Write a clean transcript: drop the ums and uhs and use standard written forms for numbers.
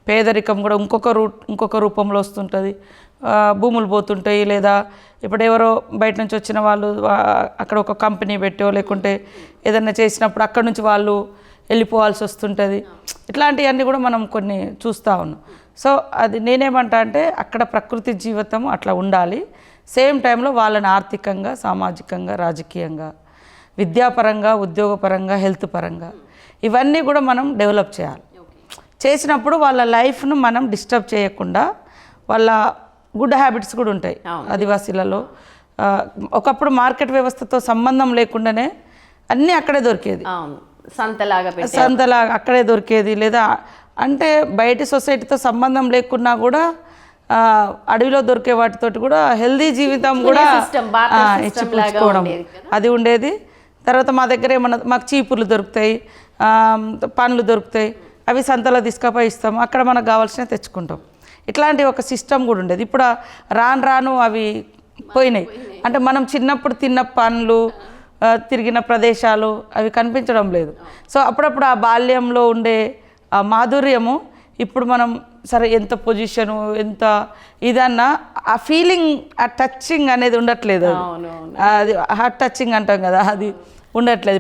పేదరికం కూడా ఇంకొక రూపంలో వస్తుంటుంది. భూములు పోతుంటాయి, లేదా ఇప్పుడు ఎవరో బయట నుంచి వచ్చిన వాళ్ళు అక్కడ ఒక కంపెనీ పెట్టో లేకుంటే ఏదైనా చేసినప్పుడు అక్కడ నుంచి వాళ్ళు వెళ్ళిపోవాల్సి వస్తుంటుంది. ఇట్లాంటివన్నీ కూడా మనం కొన్ని చూస్తూ ఉన్నాం. సో అది నేనేమంటా అంటే అక్కడ ప్రకృతి జీవితం అట్లా ఉండాలి. సేమ్ టైంలో వాళ్ళని ఆర్థికంగా, సామాజికంగా, రాజకీయంగా, విద్యాపరంగా, ఉద్యోగపరంగా, హెల్త్ పరంగా ఇవన్నీ కూడా మనం డెవలప్ చేయాలి. చేసినప్పుడు వాళ్ళ లైఫ్ను మనం డిస్టర్బ్ చేయకుండా వాళ్ళ గుడ్ హ్యాబిట్స్ కూడా ఉంటాయి. ఆదివాసీలలో ఒకప్పుడు మార్కెట్ వ్యవస్థతో సంబంధం లేకుండానే అన్నీ అక్కడే దొరికేది, సంతలాగా అక్కడే దొరికేది. లేదా అంటే బయటి సొసైటీతో సంబంధం లేకున్నా కూడా అడవిలో దొరికే వాటితోటి కూడా హెల్దీ జీవితం కూడా ఇచ్చిపుచ్చుకోవడం అది ఉండేది. తర్వాత మా దగ్గర మాకు చీపుర్లు దొరుకుతాయి, పండ్లు దొరుకుతాయి, అవి సంతలో తీసుకపోయి ఇస్తాం, అక్కడ మనకు కావాల్సినవి తెచ్చుకుంటాం. ఇట్లాంటి ఒక సిస్టమ్ కూడా ఉండేది. ఇప్పుడు రాను అవి పోయినాయి. అంటే మనం చిన్నప్పుడు తిన్న పండ్లు, తిరిగిన ప్రదేశాలు అవి కనిపించడం లేదు. సో అప్పుడప్పుడు ఆ బాల్యంలో ఉండే ఆ మాధుర్యము ఇప్పుడు మనం సరే ఎంత పొజిషను ఎంత ఇదన్నా ఆ ఫీలింగ్, ఆ టచింగ్ అనేది ఉండట్లేదు. అది హార్ట్ టచింగ్ అంటాం కదా, అది ఉండట్లేదు.